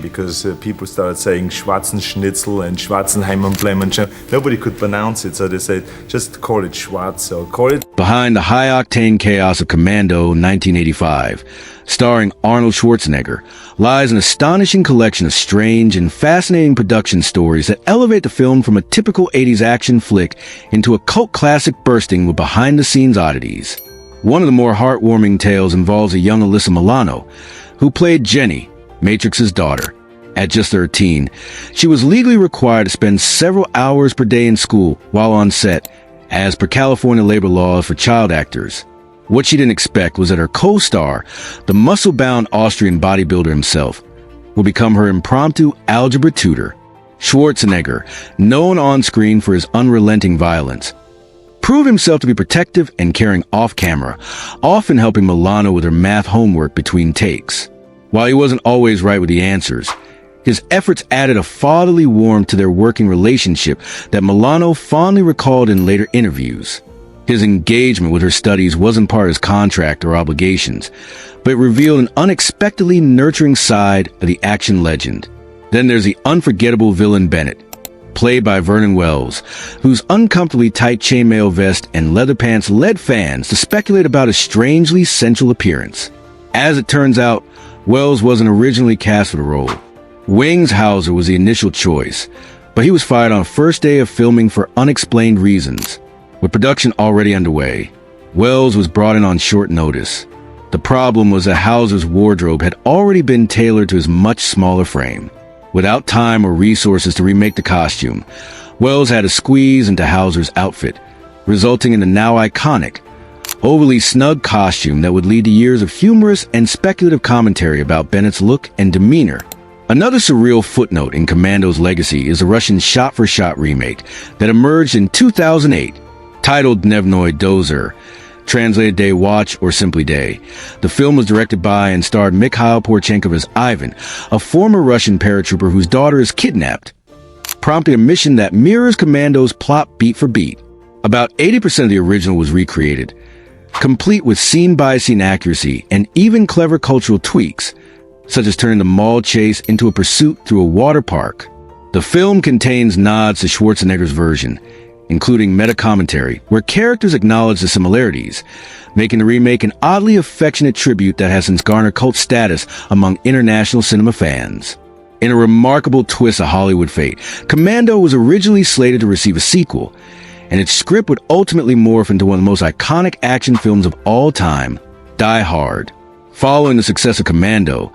because people started saying Schwarzenschnitzel and Schwarzenheim and Blemmen. Nobody could pronounce it, so they said, just call it Schwarz, or call it... Behind the high-octane chaos of Commando 1985, starring Arnold Schwarzenegger, lies an astonishing collection of strange and fascinating production stories that elevate the film from a typical 80s action flick into a cult classic bursting with behind-the-scenes oddities. One of the more heartwarming tales involves a young Alyssa Milano, who played Jenny, Matrix's daughter. At just 13, she was legally required to spend several hours per day in school while on set, as per California labor laws for child actors. What she didn't expect was that her co-star, the muscle-bound Austrian bodybuilder himself, would become her impromptu algebra tutor. Schwarzenegger, known on screen for his unrelenting violence, proved himself to be protective and caring off-camera, often helping Milano with her math homework between takes. While he wasn't always right with the answers, his efforts added a fatherly warmth to their working relationship that Milano fondly recalled in later interviews. His engagement with her studies wasn't part of his contract or obligations, but it revealed an unexpectedly nurturing side of the action legend. Then there's the unforgettable villain Bennett, played by Vernon Wells, whose uncomfortably tight chainmail vest and leather pants led fans to speculate about his strangely sensual appearance. As it turns out, Wells wasn't originally cast for the role. Wings Hauser was the initial choice, but he was fired on the first day of filming for unexplained reasons. With production already underway, Wells was brought in on short notice. The problem was that Hauser's wardrobe had already been tailored to his much smaller frame. Without time or resources to remake the costume, Wells had to squeeze into Hauser's outfit, resulting in the now iconic, overly snug costume that would lead to years of humorous and speculative commentary about Bennett's look and demeanor. Another surreal footnote in Commando's legacy is the Russian shot-for-shot remake that emerged in 2008, titled Dnevnoy Dozor, translated Day Watch or simply Day. The film was directed by and starred Mikhail Porchenko as Ivan, a former Russian paratrooper whose daughter is kidnapped, prompting a mission that mirrors Commando's plot beat for beat. About 80% of the original was recreated, complete with scene-by-scene accuracy and even clever cultural tweaks, such as turning the mall chase into a pursuit through a water park. The film contains nods to Schwarzenegger's version, including meta-commentary, where characters acknowledge the similarities, making the remake an oddly affectionate tribute that has since garnered cult status among international cinema fans. In a remarkable twist of Hollywood fate, Commando was originally slated to receive a sequel, and its script would ultimately morph into one of the most iconic action films of all time, Die Hard. Following the success of Commando,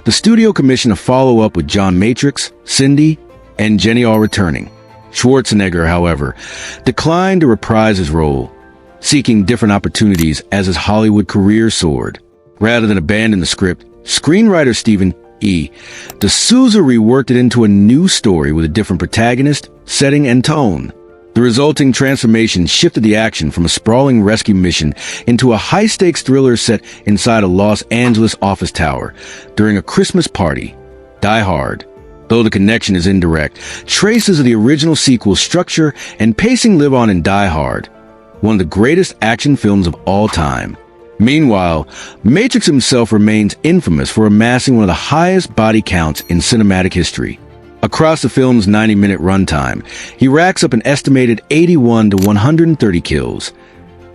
the studio commissioned a follow-up with John Matrix, Cindy, and Jenny all returning. Schwarzenegger, however, declined to reprise his role, seeking different opportunities as his Hollywood career soared. Rather than abandon the script, screenwriter Stephen E. D'Souza reworked it into a new story with a different protagonist, setting, and tone. The resulting transformation shifted the action from a sprawling rescue mission into a high-stakes thriller set inside a Los Angeles office tower during a Christmas party. Die Hard, though the connection is indirect, traces of the original sequel's structure and pacing live on in Die Hard, one of the greatest action films of all time. Meanwhile, Matrix himself remains infamous for amassing one of the highest body counts in cinematic history. Across the film's 90-minute runtime, he racks up an estimated 81 to 130 kills,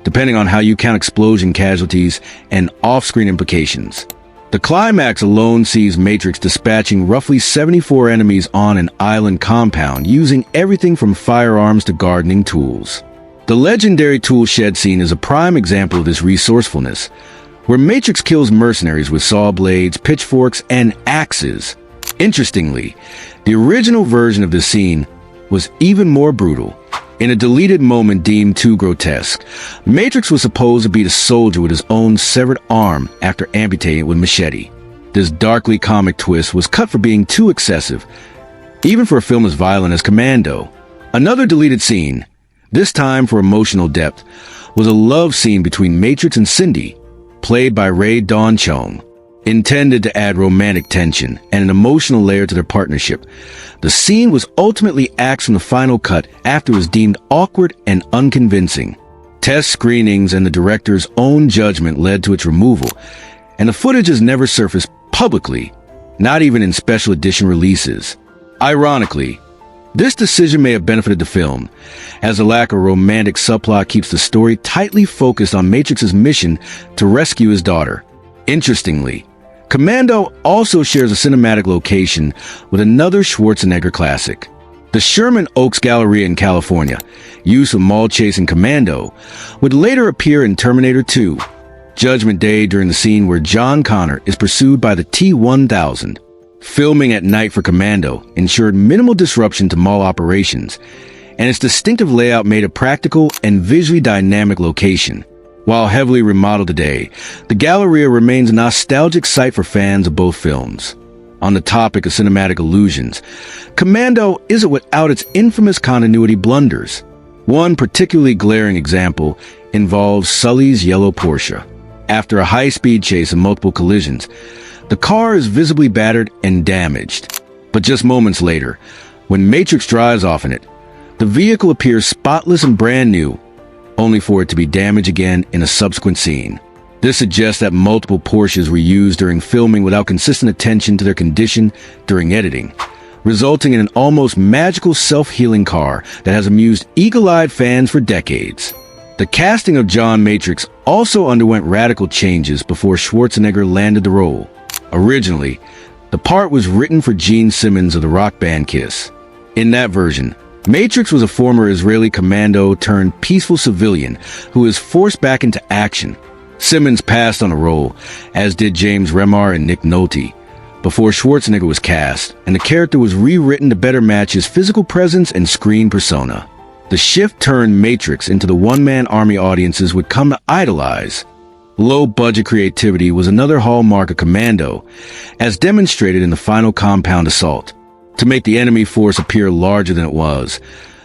depending on how you count explosion casualties and off-screen implications. The climax alone sees Matrix dispatching roughly 74 enemies on an island compound using everything from firearms to gardening tools. The legendary tool shed scene is a prime example of this resourcefulness, where Matrix kills mercenaries with saw blades, pitchforks, and axes. Interestingly, the original version of the scene was even more brutal. In a deleted moment deemed too grotesque, Matrix was supposed to beat a soldier with his own severed arm after amputating it with machete. This darkly comic twist was cut for being too excessive, even for a film as violent as Commando. Another deleted scene, this time for emotional depth, was a love scene between Matrix and Cindy, played by Ray Dawn Chong. Intended to add romantic tension and an emotional layer to their partnership, the scene was ultimately axed from the final cut after it was deemed awkward and unconvincing. Test screenings and the director's own judgment led to its removal, and the footage has never surfaced publicly, not even in special edition releases. Ironically, this decision may have benefited the film, as the lack of romantic subplot keeps the story tightly focused on Matrix's mission to rescue his daughter. Interestingly, Commando also shares a cinematic location with another Schwarzenegger classic. The Sherman Oaks Galleria in California, used for mall chase in Commando, would later appear in Terminator 2, Judgment Day, during the scene where John Connor is pursued by the T-1000. Filming at night for Commando ensured minimal disruption to mall operations, and its distinctive layout made a practical and visually dynamic location. While heavily remodeled today, the Galleria remains a nostalgic site for fans of both films. On the topic of cinematic illusions, Commando isn't without its infamous continuity blunders. One particularly glaring example involves Sully's yellow Porsche. After a high-speed chase and multiple collisions, the car is visibly battered and damaged. But just moments later, when Matrix drives off in it, the vehicle appears spotless and brand new, only for it to be damaged again in a subsequent scene. This suggests that multiple Porsches were used during filming without consistent attention to their condition during editing, resulting in an almost magical self-healing car that has amused eagle-eyed fans for decades. The casting of John Matrix also underwent radical changes before Schwarzenegger landed the role. Originally, the part was written for Gene Simmons of the rock band Kiss. In that version, Matrix was a former Israeli commando turned peaceful civilian who is forced back into action. Simmons passed on the role, as did James Remar and Nick Nolte, before Schwarzenegger was cast, and the character was rewritten to better match his physical presence and screen persona. The shift turned Matrix into the one-man army audiences would come to idolize. Low-budget creativity was another hallmark of Commando, as demonstrated in the final compound assault. To make the enemy force appear larger than it was,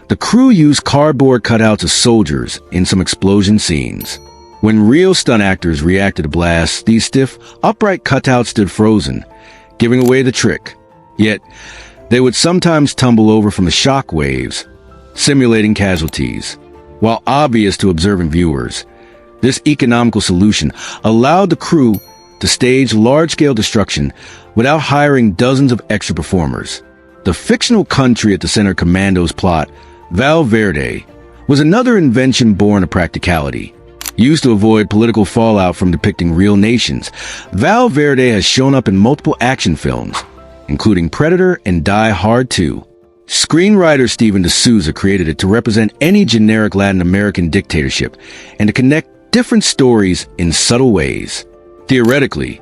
the crew used cardboard cutouts of soldiers in some explosion scenes. When real stunt actors reacted to blasts, these stiff, upright cutouts stood frozen, giving away the trick. Yet, they would sometimes tumble over from the shock waves, simulating casualties. While obvious to observant viewers, this economical solution allowed the crew to stage large-scale destruction without hiring dozens of extra performers. The fictional country at the center of Commando's plot, Val Verde, was another invention born of practicality. Used to avoid political fallout from depicting real nations, Val Verde has shown up in multiple action films, including Predator and Die Hard 2. Screenwriter Steven D'Souza created it to represent any generic Latin American dictatorship and to connect different stories in subtle ways. Theoretically,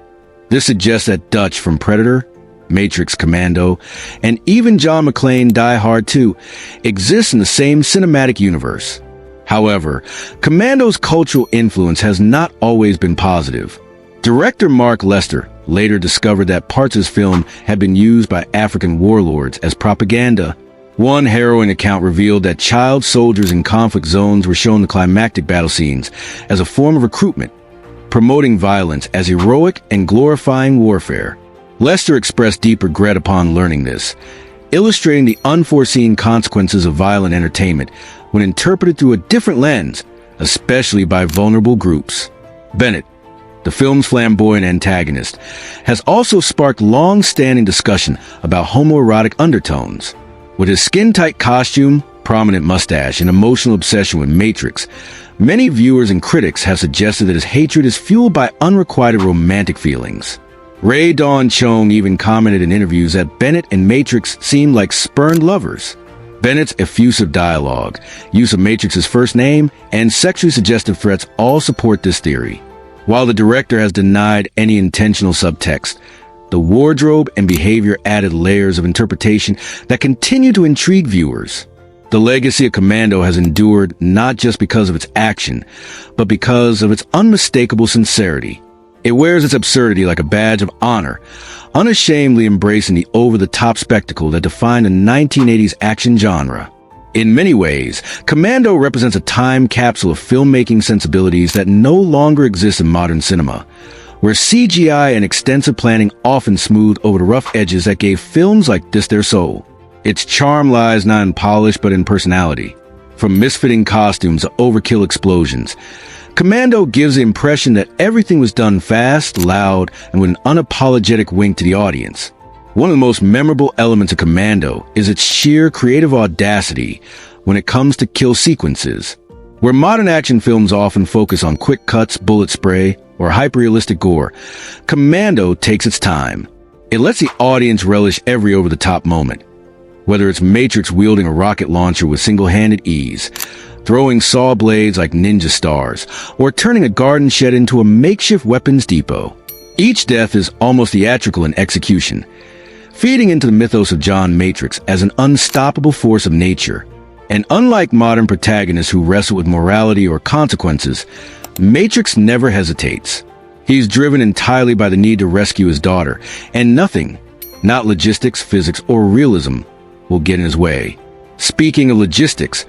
this suggests that Dutch from Predator, Matrix, Commando, and even John McClane Die Hard 2 exists in the same cinematic universe. However, Commando's cultural influence has not always been positive. Director Mark Lester later discovered that parts of his film had been used by African warlords as propaganda. One harrowing account revealed that child soldiers in conflict zones were shown the climactic battle scenes as a form of recruitment, promoting violence as heroic and glorifying warfare. Lester expressed deep regret upon learning this, illustrating the unforeseen consequences of violent entertainment when interpreted through a different lens, especially by vulnerable groups. Bennett, the film's flamboyant antagonist, has also sparked long-standing discussion about homoerotic undertones. With his skin-tight costume, prominent mustache, and emotional obsession with Matrix, many viewers and critics have suggested that his hatred is fueled by unrequited romantic feelings. Ray Dawn Chong even commented in interviews that Bennett and Matrix seemed like spurned lovers. Bennett's effusive dialogue, use of Matrix's first name, and sexually suggestive threats all support this theory. While the director has denied any intentional subtext, the wardrobe and behavior added layers of interpretation that continue to intrigue viewers. The legacy of Commando has endured not just because of its action, but because of its unmistakable sincerity. It wears its absurdity like a badge of honor, unashamedly embracing the over-the-top spectacle that defined the 1980s action genre. In many ways, Commando represents a time capsule of filmmaking sensibilities that no longer exist in modern cinema, where CGI and extensive planning often smoothed over the rough edges that gave films like this their soul. Its charm lies not in polish but in personality. From misfitting costumes to overkill explosions, Commando gives the impression that everything was done fast, loud, and with an unapologetic wink to the audience. One of the most memorable elements of Commando is its sheer creative audacity when it comes to kill sequences. Where modern action films often focus on quick cuts, bullet spray, or hyper-realistic gore, Commando takes its time. It lets the audience relish every over-the-top moment. Whether it's Matrix wielding a rocket launcher with single-handed ease, throwing saw blades like ninja stars, or turning a garden shed into a makeshift weapons depot. Each death is almost theatrical in execution, feeding into the mythos of John Matrix as an unstoppable force of nature. And unlike modern protagonists who wrestle with morality or consequences, Matrix never hesitates. He's driven entirely by the need to rescue his daughter, and nothing, not logistics, physics, or realism, will get in his way. Speaking of logistics,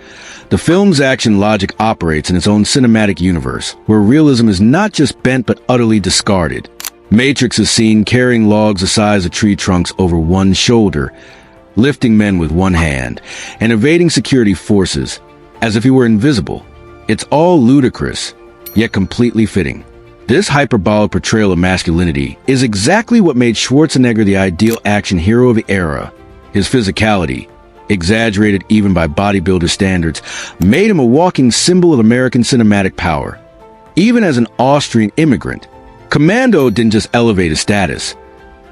the film's action logic operates in its own cinematic universe, where realism is not just bent but utterly discarded. Matrix is seen carrying logs the size of tree trunks over one shoulder, lifting men with one hand, and evading security forces as if he were invisible. It's all ludicrous, yet completely fitting. This hyperbolic portrayal of masculinity is exactly what made Schwarzenegger the ideal action hero of the era. His physicality, exaggerated even by bodybuilder standards, made him a walking symbol of American cinematic power. Even as an Austrian immigrant, Commando didn't just elevate his status.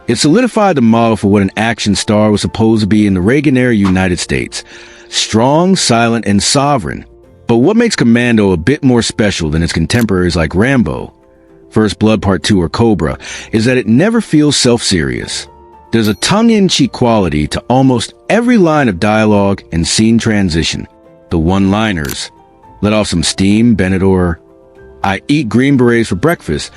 It solidified the model for what an action star was supposed to be in the Reagan-era United States. Strong, silent, and sovereign. But what makes Commando a bit more special than its contemporaries like Rambo, First Blood Part 2, or Cobra, is that it never feels self-serious. There's a tongue-in-cheek quality to almost every line of dialogue and scene transition. The one-liners, let off some steam, Bennett, or I eat green berets for breakfast,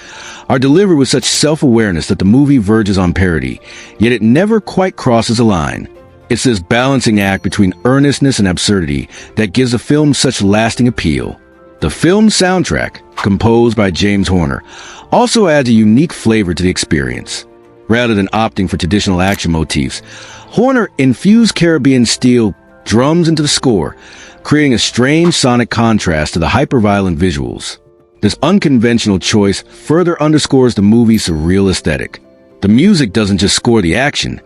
are delivered with such self-awareness that the movie verges on parody, yet it never quite crosses a line. It's this balancing act between earnestness and absurdity that gives the film such lasting appeal. The film's soundtrack, composed by James Horner, also adds a unique flavor to the experience. Rather than opting for traditional action motifs, Horner infused Caribbean steel drums into the score, creating a strange sonic contrast to the hyper-violent visuals. This unconventional choice further underscores the movie's surreal aesthetic. The music doesn't just score the action,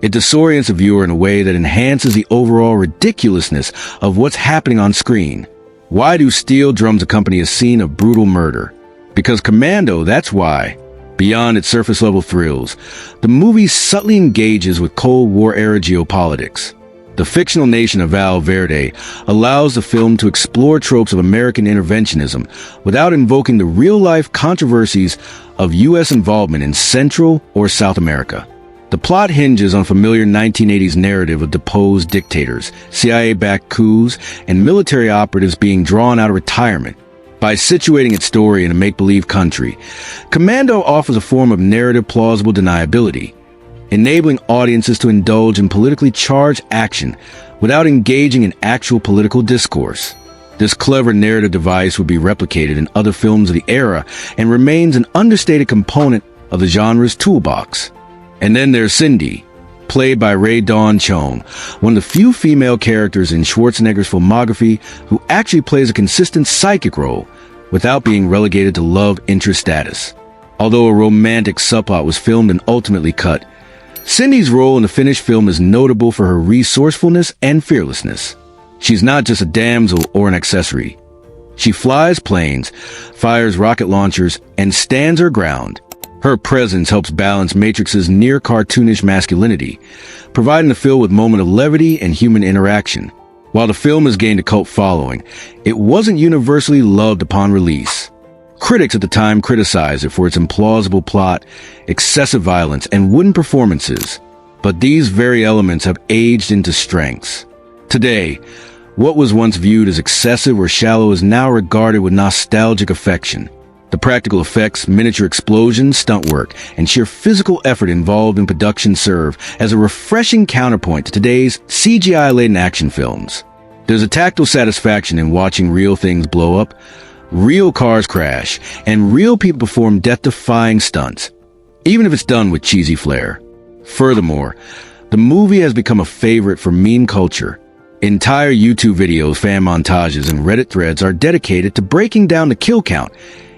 it disorients the viewer in a way that enhances the overall ridiculousness of what's happening on screen. Why do steel drums accompany a scene of brutal murder? Because Commando, that's why. Beyond its surface-level thrills, the movie subtly engages with Cold War-era geopolitics. The fictional nation of Val Verde allows the film to explore tropes of American interventionism without invoking the real-life controversies of U.S. involvement in Central or South America. The plot hinges on familiar 1980s narrative of deposed dictators, CIA-backed coups, and military operatives being drawn out of retirement. By situating its story in a make-believe country, Commando offers a form of narrative plausible deniability, enabling audiences to indulge in politically charged action without engaging in actual political discourse. This clever narrative device would be replicated in other films of the era and remains an understated component of the genre's toolbox. And then there's Cindy, played by Rae Dawn Chong, one of the few female characters in Schwarzenegger's filmography who actually plays a consistent psychic role without being relegated to love interest status. Although a romantic subplot was filmed and ultimately cut, Cindy's role in the finished film is notable for her resourcefulness and fearlessness. She's not just a damsel or an accessory. She flies planes, fires rocket launchers, and stands her ground. Her presence helps balance Matrix's near-cartoonish masculinity, providing the film with moments of levity and human interaction. While the film has gained a cult following, it wasn't universally loved upon release. Critics at the time criticized it for its implausible plot, excessive violence, and wooden performances. But these very elements have aged into strengths. Today, what was once viewed as excessive or shallow is now regarded with nostalgic affection. The practical effects, miniature explosions, stunt work, and sheer physical effort involved in production serve as a refreshing counterpoint to today's CGI-laden action films. There's a tactile satisfaction in watching real things blow up, real cars crash, and real people perform death-defying stunts, even if it's done with cheesy flair. Furthermore, the movie has become a favorite for meme culture. Entire YouTube videos, fan montages, and Reddit threads are dedicated to breaking down the kill count,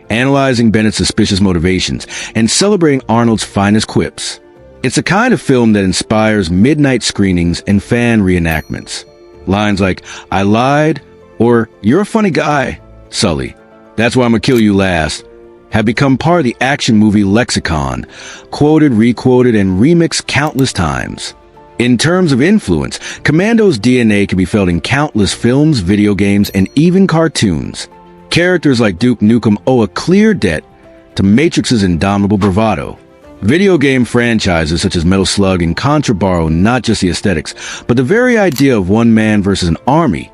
analyzing Bennett's suspicious motivations, and celebrating Arnold's finest quips. It's a kind of film that inspires midnight screenings and fan reenactments. Lines like, "I lied," or "You're a funny guy, Sully. That's why I'm gonna kill you last," have become part of the action movie lexicon, quoted, requoted, and remixed countless times. In terms of influence, Commando's DNA can be felt in countless films, video games, and even cartoons. Characters like Duke Nukem owe a clear debt to Matrix's indomitable bravado. Video game franchises such as Metal Slug and Contra borrow not just the aesthetics, but the very idea of one man versus an army,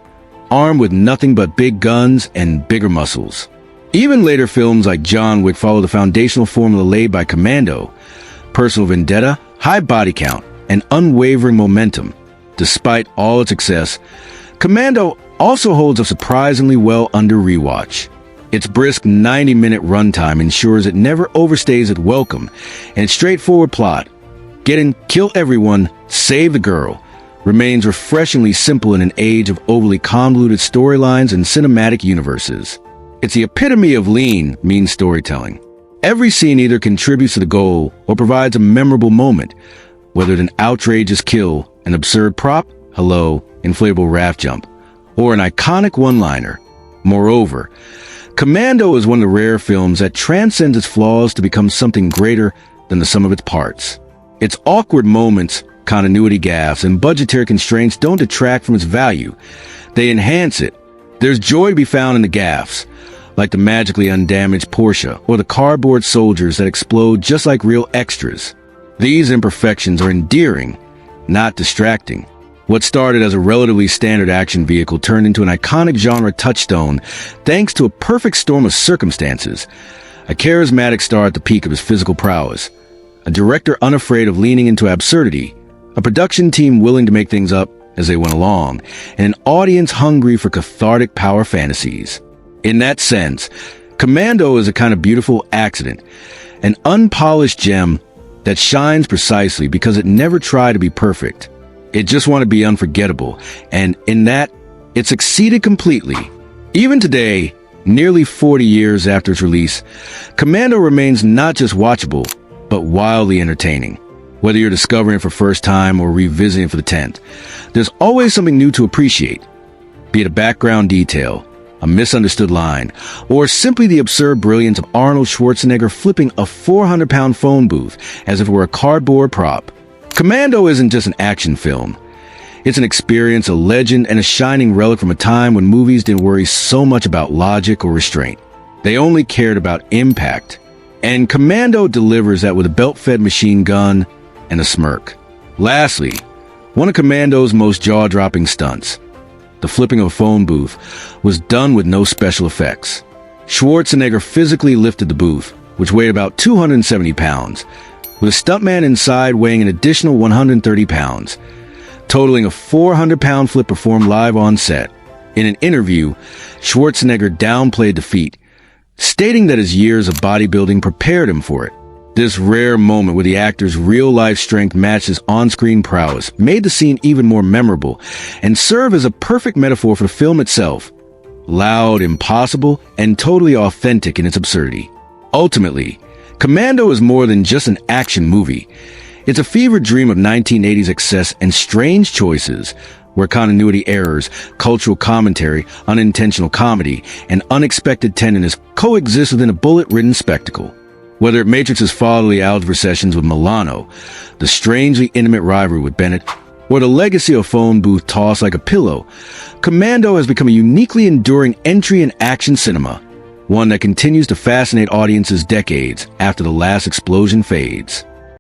armed with nothing but big guns and bigger muscles. Even later films like John Wick follow the foundational formula laid by Commando: personal vendetta, high body count, and unwavering momentum. Despite all its success, Commando also holds up surprisingly well under rewatch. Its brisk 90-minute runtime ensures it never overstays its welcome, and its straightforward plot, get in, kill everyone, save the girl, remains refreshingly simple in an age of overly convoluted storylines and cinematic universes. It's the epitome of lean, mean storytelling. Every scene either contributes to the goal or provides a memorable moment, whether it's an outrageous kill, an absurd prop, hello, inflatable raft jump, or an iconic one-liner. Moreover, Commando is one of the rare films that transcends its flaws to become something greater than the sum of its parts. Its awkward moments, continuity gaffes, and budgetary constraints don't detract from its value. They enhance it. There's joy to be found in the gaffes, like the magically undamaged Porsche or the cardboard soldiers that explode just like real extras. These imperfections are endearing, not distracting. What started as a relatively standard action vehicle turned into an iconic genre touchstone thanks to a perfect storm of circumstances. A charismatic star at the peak of his physical prowess, a director unafraid of leaning into absurdity, a production team willing to make things up as they went along, and an audience hungry for cathartic power fantasies. In that sense, Commando is a kind of beautiful accident, an unpolished gem that shines precisely because it never tried to be perfect. It just wanted to be unforgettable, and in that, it succeeded completely. Even today, nearly 40 years after its release, Commando remains not just watchable, but wildly entertaining. Whether you're discovering it for the first time or revisiting it for the 10th, there's always something new to appreciate, be it a background detail, a misunderstood line, or simply the absurd brilliance of Arnold Schwarzenegger flipping a 400-pound phone booth as if it were a cardboard prop. Commando isn't just an action film. It's an experience, a legend, and a shining relic from a time when movies didn't worry so much about logic or restraint. They only cared about impact. And Commando delivers that with a belt-fed machine gun and a smirk. Lastly, one of Commando's most jaw-dropping stunts, the flipping of a phone booth, was done with no special effects. Schwarzenegger physically lifted the booth, which weighed about 270 pounds, with a stuntman inside weighing an additional 130 pounds, totaling a 400-pound flip performed live on set. In an interview, Schwarzenegger downplayed the feat, stating that his years of bodybuilding prepared him for it. This rare moment where the actor's real-life strength matched his on-screen prowess made the scene even more memorable and served as a perfect metaphor for the film itself. Loud, impossible, and totally authentic in its absurdity. Ultimately, Commando is more than just an action movie. It's a fevered dream of 1980s excess and strange choices, where continuity errors, cultural commentary, unintentional comedy, and unexpected tenderness coexist within a bullet-ridden spectacle. Whether it Matrix's fatherly algebra sessions with Milano, the strangely intimate rivalry with Bennett, or the legacy of phone booth toss like a pillow, Commando has become a uniquely enduring entry in action cinema, one that continues to fascinate audiences decades after the last explosion fades.